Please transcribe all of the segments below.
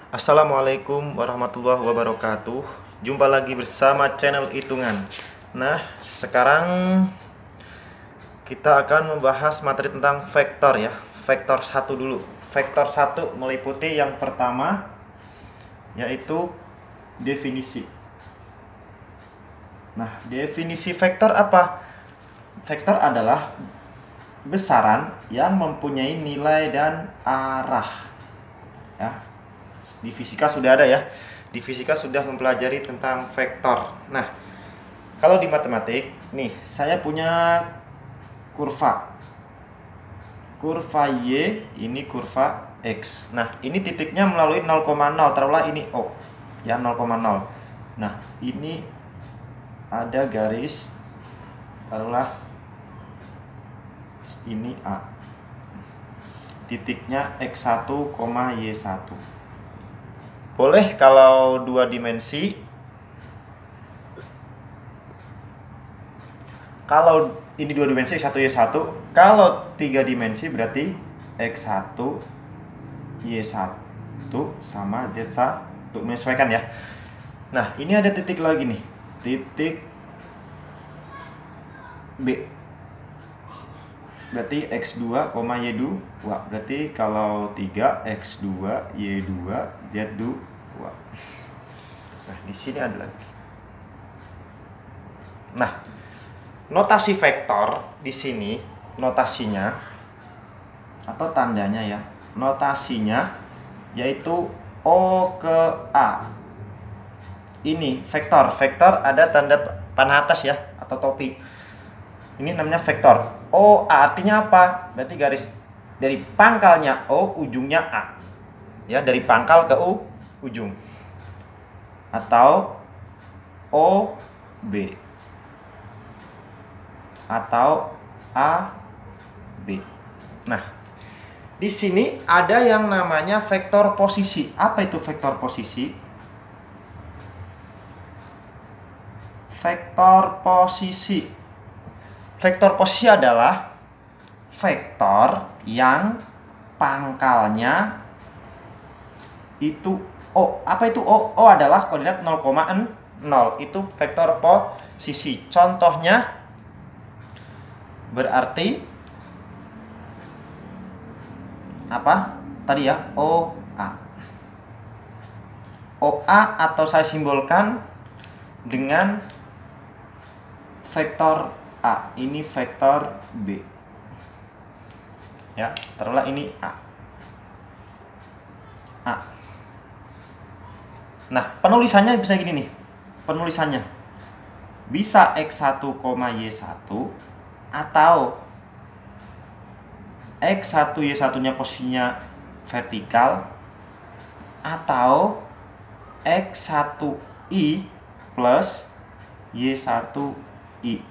Assalamualaikum warahmatullahi wabarakatuh. Jumpa lagi bersama channel Hitungan. Nah, sekarang kita akan membahas materi tentang vektor ya. Vektor 1 dulu. Vektor 1 meliputi yang pertama yaitu definisi. Nah, definisi vektor apa? Vektor adalah besaran yang mempunyai nilai dan arah. Ya, di fisika sudah ada ya. Di fisika sudah mempelajari tentang vektor. Nah, kalau di matematik, nih saya punya kurva. Kurva Y, ini kurva X. Nah, ini titiknya melalui 0,0. Taruhlah ini O. Ya, 0,0. Nah, ini ada garis. Taruhlah ini A. Titiknya X1, Y1. Boleh kalau 2 dimensi. Kalau ini 2 dimensi X1 Y1. Kalau 3 dimensi berarti X1 Y1 sama Z1. Menyesuaikan ya. Nah, ini ada titik lagi nih. Titik B. Berarti X2, Y2. Berarti kalau 3 X2, Y2, Z2. Nah, di sini ada lagi. Nah, notasi vektor di sini, notasinya atau tandanya ya. Notasinya yaitu O ke A. Ini vektor. Vektor ada tanda panah atas ya atau topi. Ini namanya vektor. O A artinya apa? Berarti garis dari pangkalnya O, ujungnya A. Ya, dari pangkal ke ujung. Atau O B. Atau A B. Nah, di sini ada yang namanya vektor posisi. Apa itu vektor posisi? Vektor posisi. Vektor posisi adalah vektor yang pangkalnya itu O. Apa itu O? O adalah koordinat 0,0. Itu vektor posisi. Contohnya berarti apa? Tadi ya, OA. OA atau saya simbolkan dengan vektor A. Ini vektor B. Ya, taruhlah ini A. A. Nah, penulisannya bisa gini nih. Penulisannya bisa X1, Y1 atau X1, Y1-nya posisinya vertikal atau X1I plus Y1I.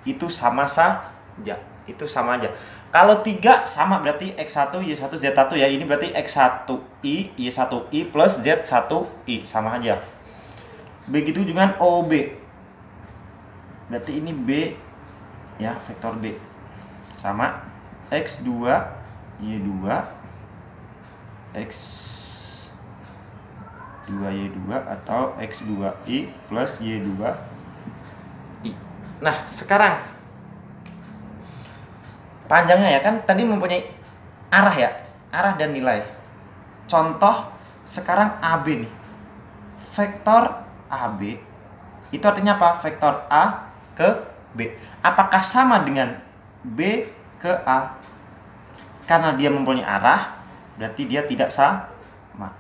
Itu sama saja. Itu sama aja. Kalau 3 sama berarti X1, Y1, Z1 ya. Ini berarti X1I, Y1I plus Z1I. Sama aja. Begitu dengan OB. Berarti ini B ya, vektor B. Sama X2, Y2, X2Y2 atau X2I plus Y2I. Nah, sekarang panjangnya ya, kan tadi mempunyai arah ya, arah dan nilai. Contoh sekarang AB nih. Vektor AB itu artinya apa? Vektor A ke B. Apakah sama dengan B ke A? Karena dia mempunyai arah, berarti dia tidak sama.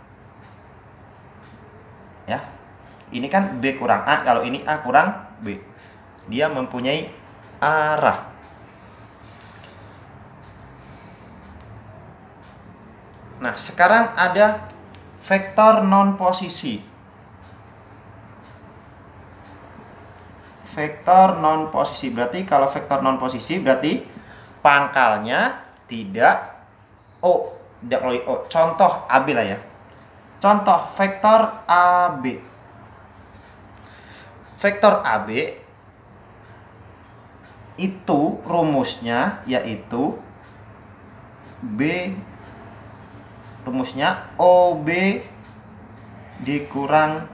Ya. Ini kan B kurang A, kalau ini A kurang B. Dia mempunyai arah. Nah, sekarang ada vektor non posisi. Vektor non posisi berarti kalau vektor non posisi berarti pangkalnya tidak O, tidak melalui O. Contoh AB lah ya. Contoh vektor AB. Vektor AB itu rumusnya yaitu B, rumusnya OB dikurang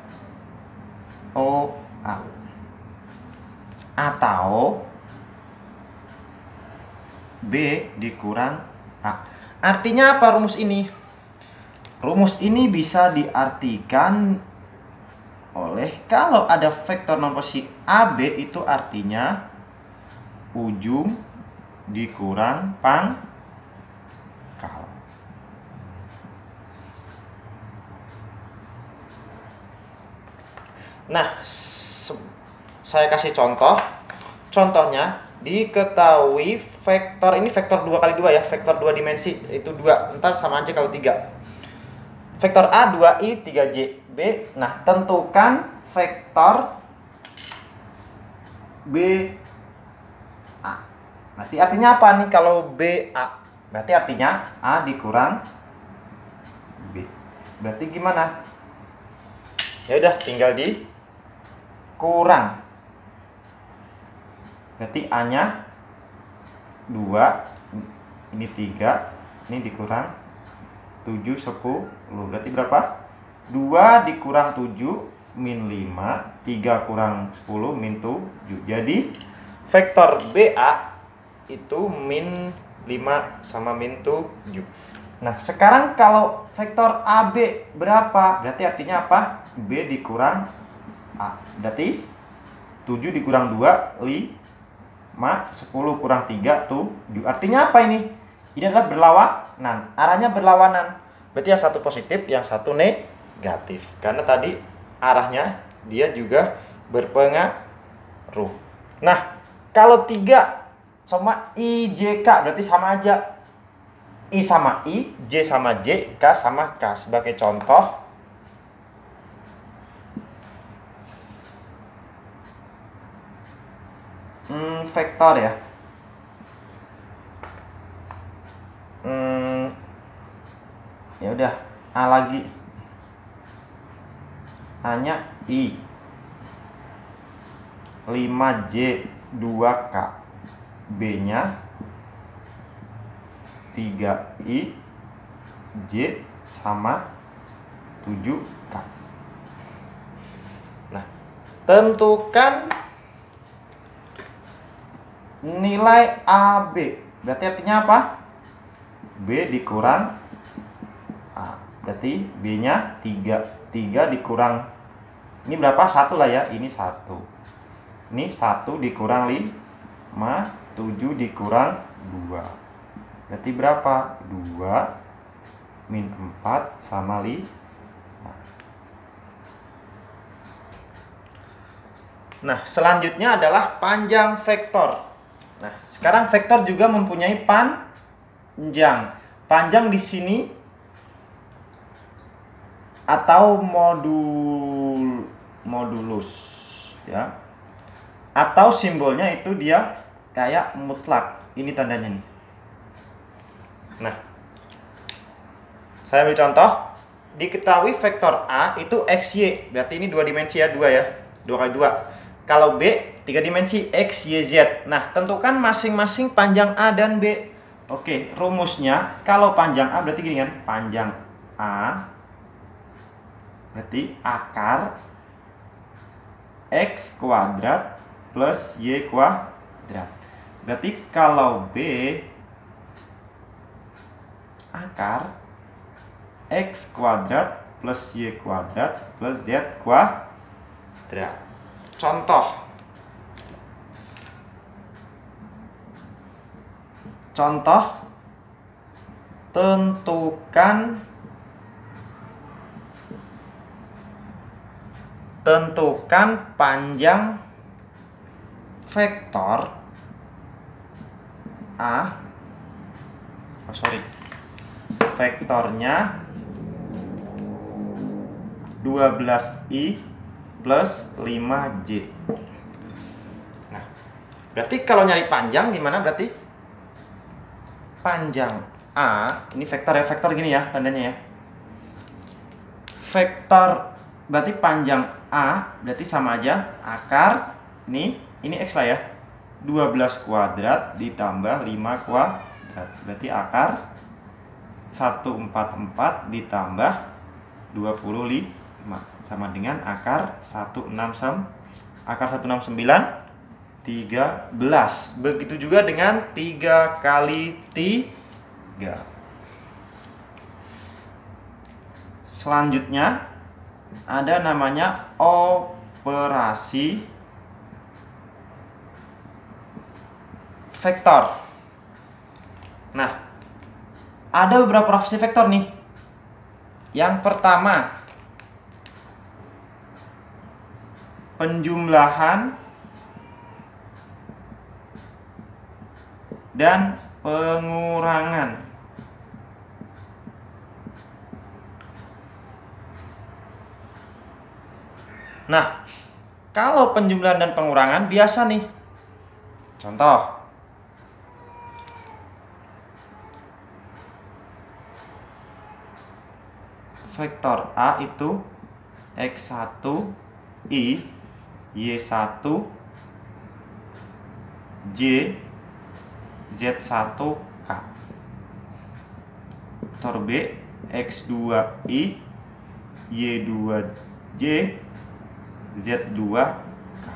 OA. Atau B dikurang A. Artinya apa rumus ini? Rumus ini bisa diartikan oleh kalau ada vektor non posisi AB itu artinya ujung dikurang pangkal. Nah, saya kasih contoh. Contohnya diketahui vektor ini vektor 2 kali 2 ya, vektor 2 dimensi itu 2. Ntar sama aja kalau 3. Vektor A 2i 3j B. Nah, tentukan vektor B A. Berarti artinya apa nih kalau B A? Berarti artinya A dikurang B. Berarti gimana? Ya udah tinggal dikurang. Berarti A-nya 2, ini 3, ini dikurang 7, 10. Berarti berapa? 2 dikurang 7 min 5, 3 kurang 10 min 7. Jadi vektor BA itu min 5 sama min 7. Nah, sekarang kalau vektor AB berapa? Berarti artinya apa? B dikurang A. Berarti 7 dikurang 2, 5. 10 kurang 3, 7. Artinya apa ini? Ini adalah berlawanan. Arahnya berlawanan. Berarti yang satu positif, yang satu negatif. Karena tadi arahnya dia juga berpengaruh. Nah, kalau 3 sama I, J, K berarti sama aja. I sama I, J sama J, K sama K. Sebagai contoh, vektor ya. Ya udah, A lagi. A-nya I 5J 2K. B-nya 3I J sama 7K. Nah, tentukan nilai AB. Berarti artinya apa? B dikurang A. Berarti B-nya 3. 3 dikurang, ini berapa? 1 lah ya. Ini 1. Ini 1 dikurang 5. 7 dikurang 2. Berarti berapa? 2 min 4 sama 5. Nah, selanjutnya adalah panjang vektor. Nah, sekarang vektor juga mempunyai panjang. Panjang di sini atau modulus ya. Atau simbolnya itu dia kayak mutlak. Ini tandanya nih. Nah, saya ambil contoh. Diketahui vektor A itu XY. Berarti ini 2 dimensi ya, 2 ya. 2 kali 2. Kalau B 3 dimensi X, Y, Z. Nah, tentukan masing-masing panjang A dan B. Oke, rumusnya kalau panjang A berarti gini kan. Panjang A berarti akar X kuadrat plus Y kuadrat. Berarti kalau B akar X kuadrat plus Y kuadrat plus Z kuadrat. Contoh. Tentukan panjang vektor A. Vektornya 12i plus 5j. Nah, berarti kalau nyari panjang gimana? Berarti panjang A, ini vektor ya, vektor gini ya tandanya ya. Vektor berarti panjang A berarti sama aja akar ini X lah ya. 12 kuadrat ditambah 5 kuadrat. Berarti akar 144 ditambah 25. sama dengan akar 169 13. Begitu juga dengan 3 kali 3. Selanjutnya ada namanya operasi vektor. Nah, ada beberapa operasi vektor nih. Yang pertama, penjumlahan dan pengurangan. Nah, kalau penjumlahan dan pengurangan biasa nih. Contoh, vektor A itu X1 I Y1 J Z1 K. Vektor B X2 I Y2 J Z2 K.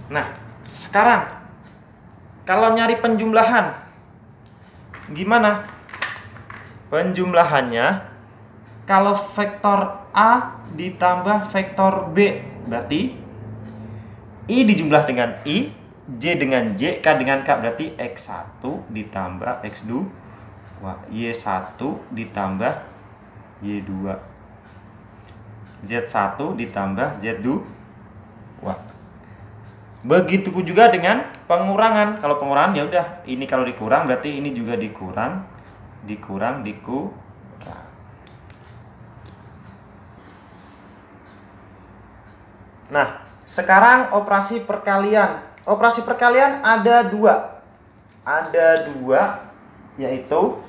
Nah, sekarang kalau nyari penjumlahan gimana? Penjumlahannya kalau vektor A ditambah vektor B, berarti I dijumlah dengan I, J dengan J, K dengan K, berarti X1 ditambah X2, Y1 ditambah Y2, Z1 ditambah Z2. Begitu juga dengan pengurangan. Kalau pengurangan ya udah, ini kalau dikurang berarti ini juga dikurang. Nah, sekarang operasi perkalian. Operasi perkalian ada dua. Yaitu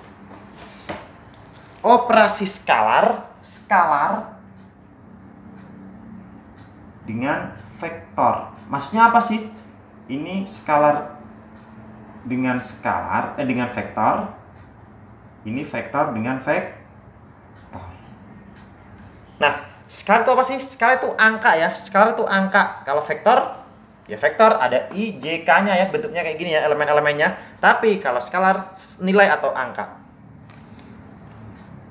operasi skalar dengan vektor. Maksudnya apa sih? Ini skalar dengan vektor. Ini vektor dengan vektor. Nah, skalar itu apa sih? Skalar itu angka ya. Skalar itu angka. Kalau vektor, ya vektor ada I, J, K-nya ya. Bentuknya kayak gini ya, elemen-elemennya. Tapi kalau skalar, nilai atau angka.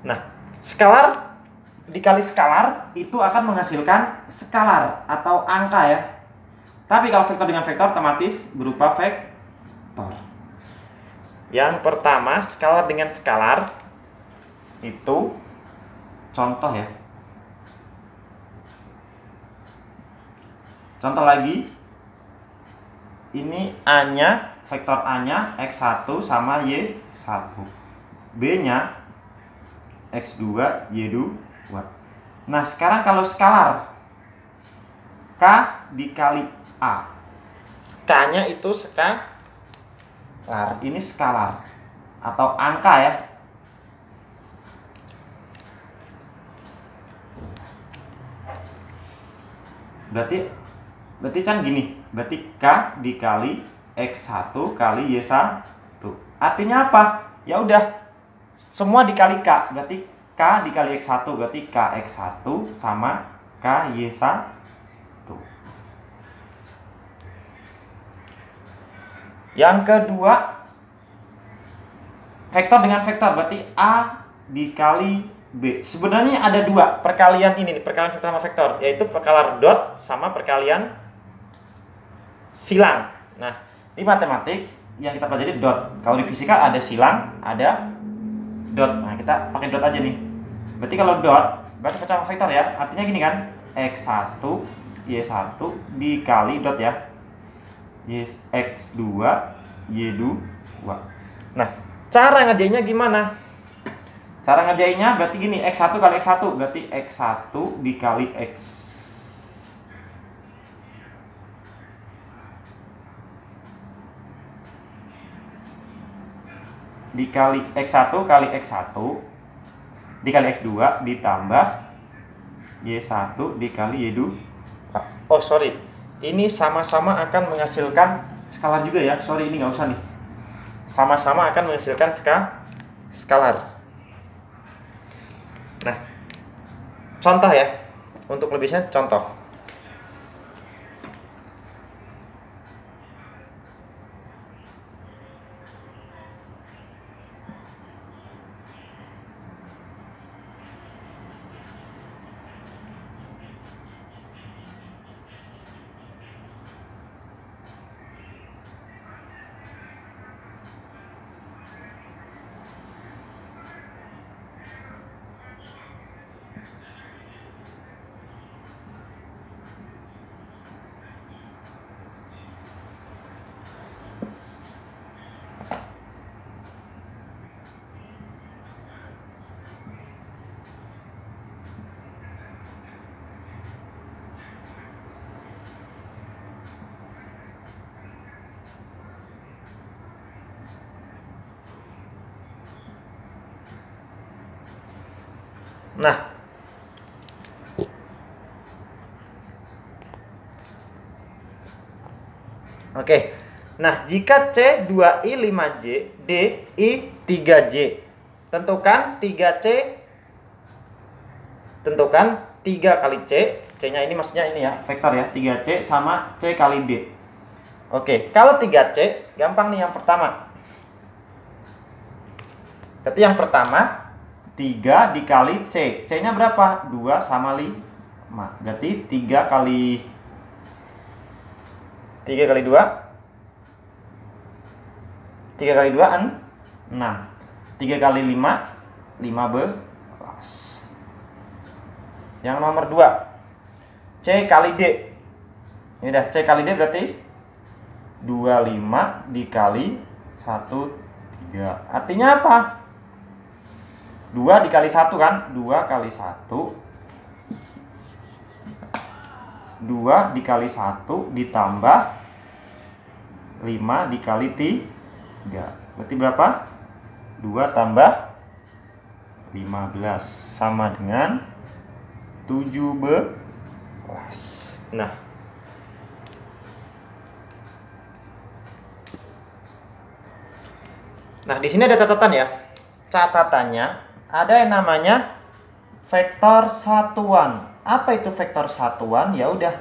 Nah, skalar dikali skalar itu akan menghasilkan skalar atau angka ya. Tapi kalau vektor dengan vektor otomatis berupa vektor. Yang pertama, skalar dengan skalar itu contoh ya. Contoh lagi, ini A-nya, vektor A-nya X1 sama Y1. B-nya X2, Y2. Nah, sekarang kalau skalar, K dikali A. K-nya itu skalar, ini skalar atau angka ya. Berarti kan gini, berarti K dikali X1 kali Y1. Artinya apa? Ya udah, semua dikali K, berarti K dikali X1, berarti KX1 sama KY1. Yang kedua, vektor dengan vektor, berarti A dikali B. Sebenarnya ada dua perkalian ini, perkalian vektor sama vektor, yaitu perkalian dot sama perkalian silang. Nah, di matematik yang kita pelajari dot. Kalau di fisika ada silang, ada dot. Nah, kita pakai dot aja nih. Berarti kalau dot, berarti vektor sama vektor ya. Artinya gini kan, X1 Y1 dikali dot ya, X2 Y2. Nah, cara ngerjainnya gimana? Cara ngerjainnya berarti gini, X1 kali X1 berarti X1 dikali X dikali X1 kali X1 dikali X2 ditambah Y1 dikali Y2. Oh sorry, ini sama-sama akan menghasilkan skalar juga ya. Sorry, ini nggak usah nih. Sama-sama akan menghasilkan skalar. Nah, contoh ya. Untuk lebihnya contoh. Nah, oke. Nah, jika C 2I 5J, D I 3J. Tentukan 3C. Tentukan 3 kali C. C-nya ini maksudnya ini ya, vektor ya. 3C sama C kali D. Oke, kalau 3C gampang nih yang pertama. Berarti yang pertama 3 dikali C. C-nya berapa? 2 sama 5. Berarti 3 kali 2 3 kali 2 6. 3 kali 5 15. Yang nomor 2 C kali D. Ini udah C kali D berarti 25 dikali 1 3. Artinya apa? 2 dikali 1 kan? 2 kali 1 2 dikali 1 ditambah 5 dikali 3. Berarti berapa? 2 tambah 15 sama dengan 17. Nah, di sini ada catatan ya. Catatannya ada yang namanya vektor satuan. Apa itu vektor satuan? Ya udah.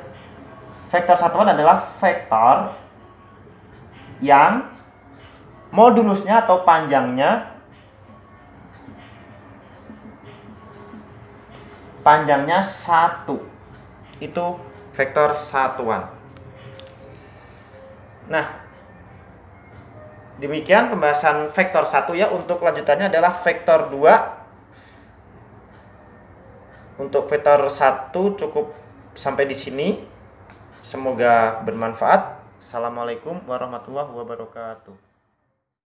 Vektor satuan adalah vektor yang modulusnya atau panjangnya panjangnya 1. Itu vektor satuan. Nah, demikian pembahasan vektor 1 ya. Untuk lanjutannya adalah vektor 2. Untuk vektor 1 cukup sampai di sini. Semoga bermanfaat. Assalamualaikum warahmatullahi wabarakatuh.